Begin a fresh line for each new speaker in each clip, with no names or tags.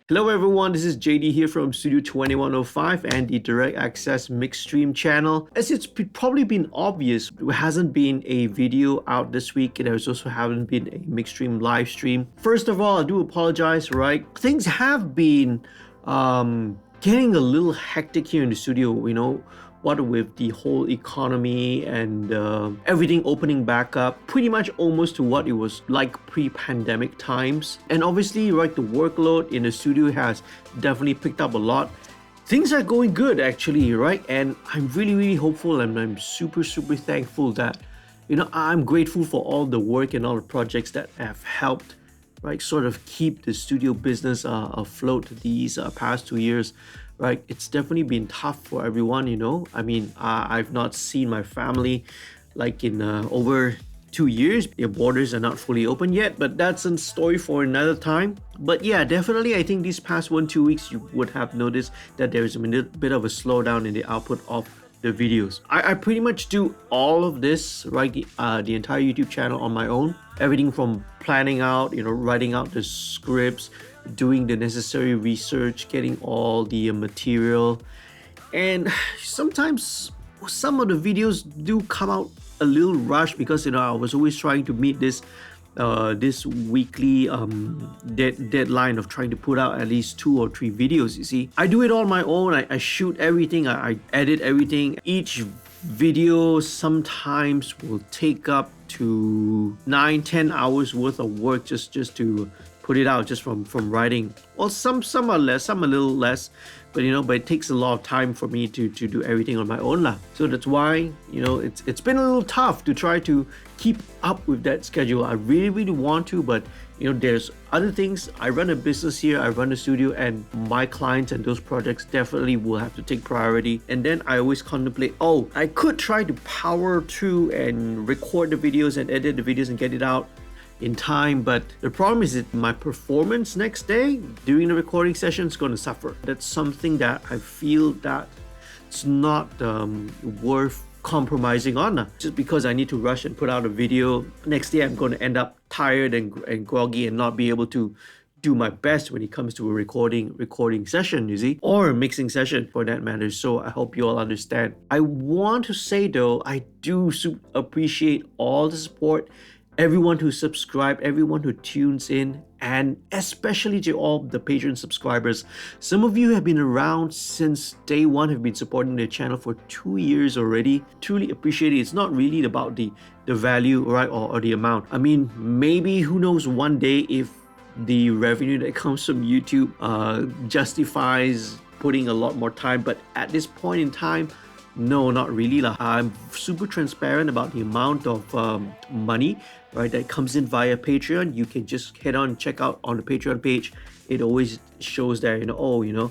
Hello everyone, this is JD here from Studio 2105 and the Direct Access MixStream channel. As it's probably been obvious, there hasn't been a video out this week. There's also haven't been a MixStream live stream. First of all, I do apologize, right? Things have been getting a little hectic here in the studio, what with the whole economy and everything opening back up pretty much almost to what it was like pre-pandemic times. And obviously, right, the workload in the studio has definitely picked up a lot. Things are going good actually, right? And I'm really hopeful, and I'm super thankful that I'm grateful for all the work and all the projects that have helped, right, sort of keep the studio business afloat these past 2 years. Right, it's definitely been tough for everyone, I mean, I've not seen my family like in over 2 years. Their borders are not fully open yet, but that's a story for another time. But yeah, definitely I think these past 1-2 weeks you would have noticed that there's a bit of a slowdown in the output of the videos. I pretty much do all of this, right, the entire YouTube channel on my own. Everything from planning out, writing out the scripts, doing the necessary research, getting all the material. And sometimes some of the videos do come out a little rushed because I was always trying to meet this weekly deadline of trying to put out at least 2 or 3 videos. You see, I do it on my own. I shoot everything, I edit everything. Each video sometimes will take up to 9-10 hours worth of work just to put it out, just from writing. Well, some are less, some a little less, but but it takes a lot of time for me to do everything on my own lah. So that's why it's been a little tough to try to keep up with that schedule. I really want to, but there's other things. I run a business here, I run a studio, and my clients and those projects definitely will have to take priority. And then I always contemplate, I could try to power through and record the videos and edit the videos and get it out in time, but the problem is that my performance next day during the recording session is going to suffer. That's something that I feel that it's not worth compromising on, just because I need to rush and put out a video. Next day I'm going to end up tired and groggy and not be able to do my best when it comes to a recording session, you see, or a mixing session for that matter. So I hope you all understand. I want to say though, I do appreciate all the support, everyone who subscribed, everyone who tunes in, and especially to all the Patreon subscribers. Some of you have been around since day one, have been supporting the channel for 2 years already. Truly appreciate it. It's not really about the value, right, or the amount. I mean, maybe, who knows, one day if the revenue that comes from YouTube justifies putting a lot more time, but at this point in time, no, not really lah. I'm super transparent about the amount of money, right, that comes in via Patreon. You can just head on and check out on the Patreon page. It always shows there,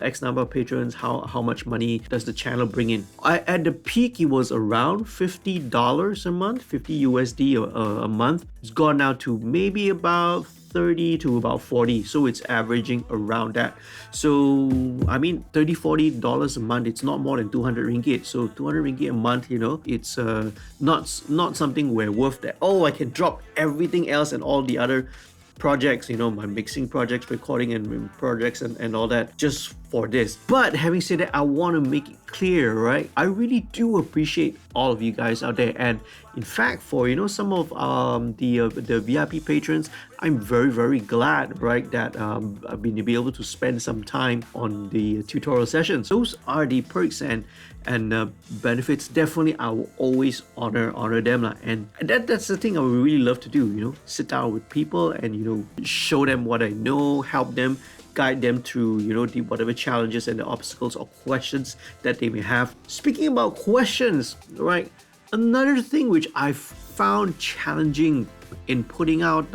X number of patrons, how much money does the channel bring in. At the peak, it was around $50 a month, 50 USD a month. It's gone now to maybe about 30 to about 40, so it's averaging around that. So I mean, $30-$40 a month, it's not more than 200 ringgit. So 200 ringgit a month, it's not something where worth that. I can drop everything else and all the other projects, my mixing projects, recording and projects and all that, just for this. But having said that, I want to make it clear, right, I really do appreciate all of you guys out there. And in fact, for some of the VIP patrons, I'm very glad, right, that I've been able to spend some time on the tutorial sessions. Those are the perks and benefits. Definitely I will always honor them lah. And that's the thing I would really love to do, sit down with people and show them what I know, help them, guide them through the whatever challenges and the obstacles or questions that they may have. Speaking about questions, right, another thing which I've found challenging in putting out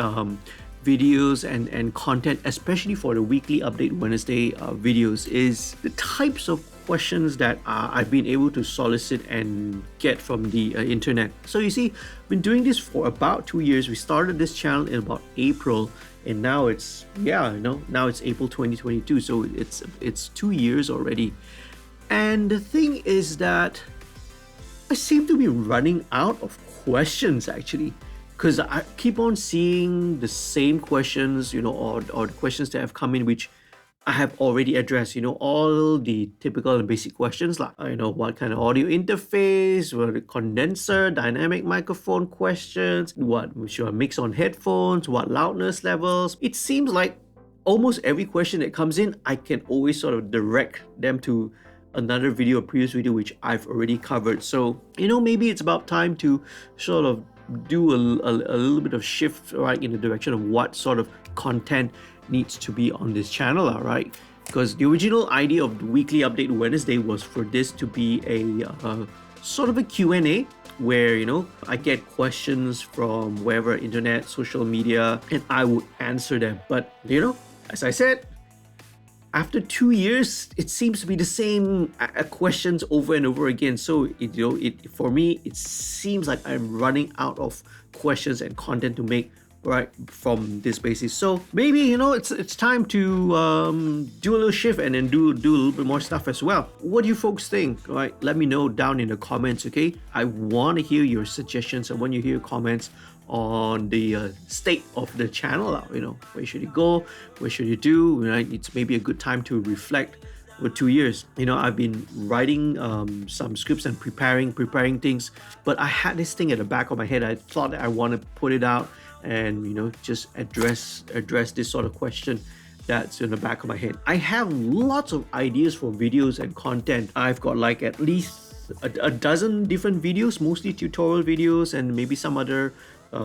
videos and content, especially for the weekly update Wednesday videos, is the types of questions that I've been able to solicit and get from the internet. So you see, I've been doing this for about 2 years. We started this channel in about April, and now it's now it's April 2022, so it's 2 years already. And the thing is that I seem to be running out of questions actually, because I keep on seeing the same questions, or the questions that have come in which I have already addressed, all the typical and basic questions like, what kind of audio interface, what condenser, dynamic microphone questions, what should I mix on headphones, what loudness levels. It seems like almost every question that comes in, I can always sort of direct them to another video, a previous video, which I've already covered. So, maybe it's about time to sort of do a little bit of shift, right, in the direction of what sort of content needs to be on this channel, right? Because the original idea of the weekly update Wednesday was for this to be a sort of a Q&A where I get questions from wherever, internet, social media, and I would answer them. But as I said, after 2 years, it seems to be the same questions over and over again. So for me, it seems like I'm running out of questions and content to make, right, from this basis. So maybe it's time to do a little shift and then do a little bit more stuff as well. What do you folks think? Right, let me know down in the comments. Okay, I want to hear your suggestions. I want to hear your comments on the state of the channel. Where should it go? Where should it do? Right, it's maybe a good time to reflect. For 2 years, I've been writing some scripts and preparing things, but I had this thing at the back of my head. I thought that I want to put it out and just address this sort of question that's in the back of my head. I have lots of ideas for videos and content. I've got like at least a dozen different videos, mostly tutorial videos, and maybe some other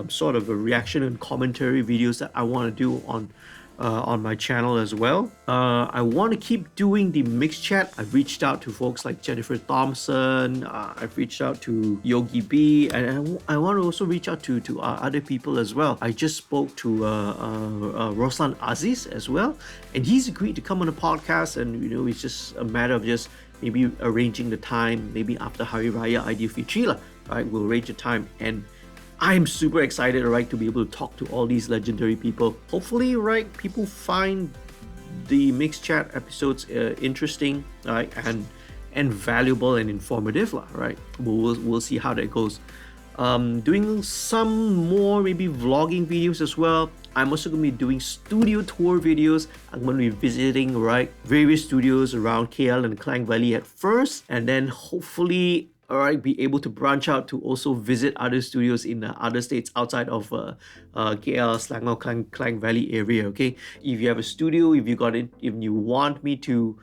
sort of a reaction and commentary videos that I want to do on my channel as well. I want to keep doing the mixed chat. I've reached out to folks like Jennifer Thompson. I've reached out to Yogi B, and I want to also reach out to other people as well. I just spoke to Roslan Aziz as well, and he's agreed to come on the podcast. And it's just a matter of just maybe arranging the time, maybe after Hari Raya Aidilfitri, right? We'll arrange a time, and I'm super excited, right, to be able to talk to all these legendary people. Hopefully, right, people find the mixed chat episodes interesting, right, and valuable and informative, right. We'll see how that goes. Doing some more maybe vlogging videos as well. I'm also going to be doing studio tour videos. I'm going to be visiting, right, various studios around KL and Klang Valley at first, and then hopefully, be able to branch out to also visit other studios in other states outside of KL, Selangor, Klang Valley area. Okay, if you have a studio, if you want me to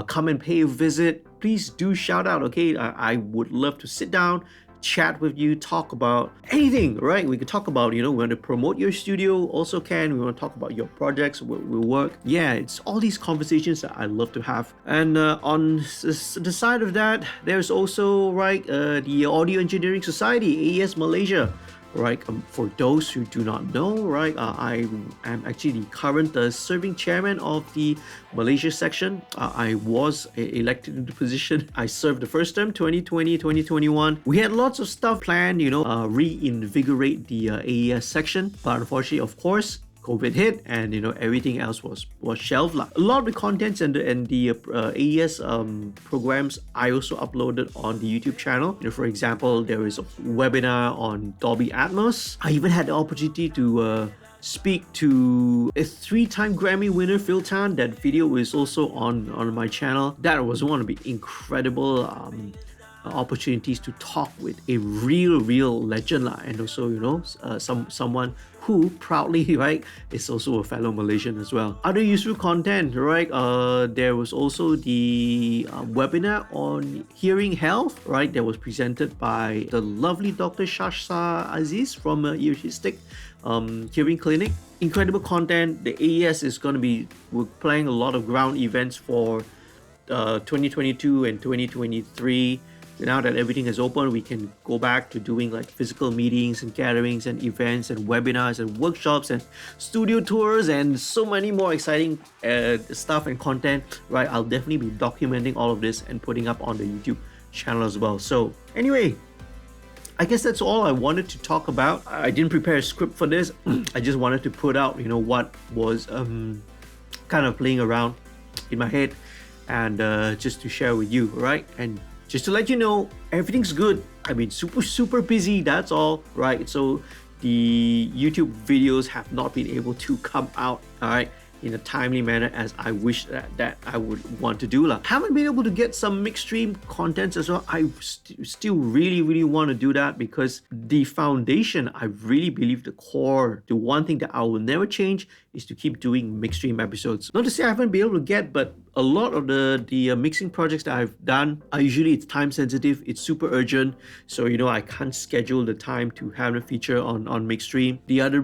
come and pay a visit, please do shout out. Okay, I would love to sit down, chat with you, talk about anything, right? We could talk about, we want to promote your studio, also we want to talk about your projects, what will work. Yeah, it's all these conversations that I love to have. And on the side of that, there's also, right, the Audio Engineering Society, AES Malaysia. Right, for those who do not know, right, I am actually the current serving chairman of the Malaysia section. I was elected into the position. I served the first term, 2020, 2021. We had lots of stuff planned, reinvigorate the AES section, but unfortunately, of course, COVID hit, and everything else was shelved. A lot of the contents and the AES programs I also uploaded on the YouTube channel. For example, there is a webinar on Dolby Atmos. I even had the opportunity to speak to a 3-time Grammy winner, Phil Tan. That video is also on my channel. That was one of the incredible opportunities to talk with a real legend, and also someone who proudly, right, is also a fellow Malaysian as well. Other useful content, right? There was also the webinar on hearing health, right? That was presented by the lovely Dr. Shashsa Aziz from Earistic Hearing Clinic. Incredible content. The AES is going to be, we're playing a lot of ground events for 2022 and 2023. Now that everything is open, we can go back to doing like physical meetings and gatherings and events and webinars and workshops and studio tours and so many more exciting stuff and content, right? I'll definitely be documenting all of this and putting up on the YouTube channel as well. So anyway, I guess that's all I wanted to talk about. I didn't prepare a script for this. I just wanted to put out, what was kind of playing around in my head, and just to share with you, right? And just to let you know, everything's good. I've been super busy, that's all, right? So the YouTube videos have not been able to come out, all right? in a timely manner as I wish that I would want to do. Haven't been able to get some MixStream contents as well. I still really want to do that, because the foundation, I really believe the core, the one thing that I will never change is to keep doing MixStream episodes. Not to say I haven't been able to get, but a lot of the mixing projects that I've done are usually, it's time sensitive, it's super urgent, so I can't schedule the time to have a feature on MixStream. The other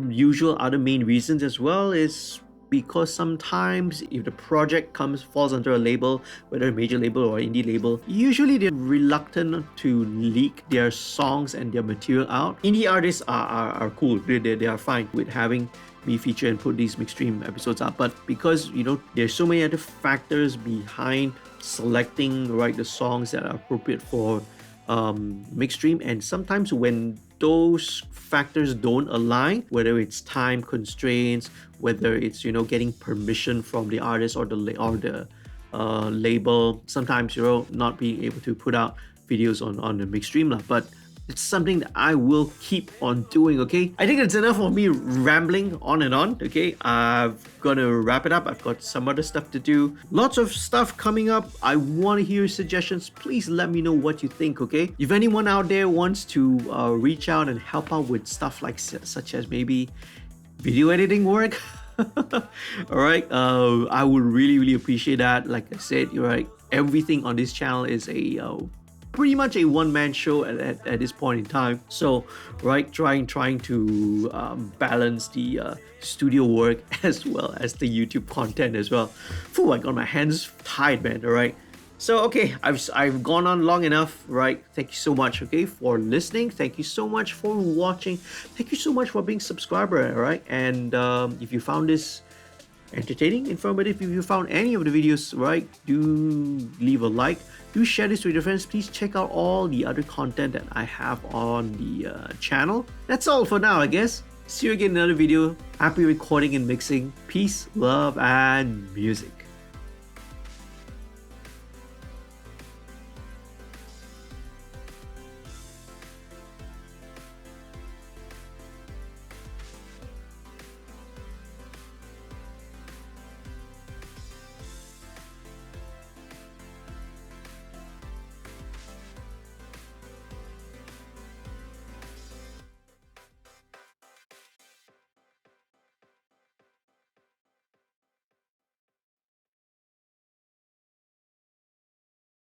main reasons as well is because sometimes if the project falls under a label, whether a major label or indie label, usually they're reluctant to leak their songs and their material out. Indie artists are cool, they are fine with having me feature and put these MixStream episodes up, but because there's so many other factors behind selecting the songs that are appropriate for MixStream, and sometimes when those factors don't align, whether it's time constraints, whether it's getting permission from the artist or the label, sometimes not being able to put out videos on the MixStream, but it's something that I will keep on doing, okay? I think it's enough of me rambling on and on, okay? I'm gonna wrap it up. I've got some other stuff to do. Lots of stuff coming up. I want to hear your suggestions. Please let me know what you think, okay? If anyone out there wants to reach out and help out with stuff like such as maybe video editing work, all right, I would really appreciate that. Like I said, everything on this channel is pretty much a one-man show at this point in time. So trying to balance the studio work as well as the YouTube content as well. Phew, I got my hands tied, man. All right, so okay, I've gone on long enough, right? Thank you so much, okay, for listening. Thank you so much for watching. Thank you so much for being a subscriber, all right? And if you found this entertaining, informative, if you found any of the videos, do leave a like, do share this with your friends. Please check out all the other content that I have on the channel. That's all for now, I guess. See you again in another video. Happy recording and mixing. Peace, love, and music.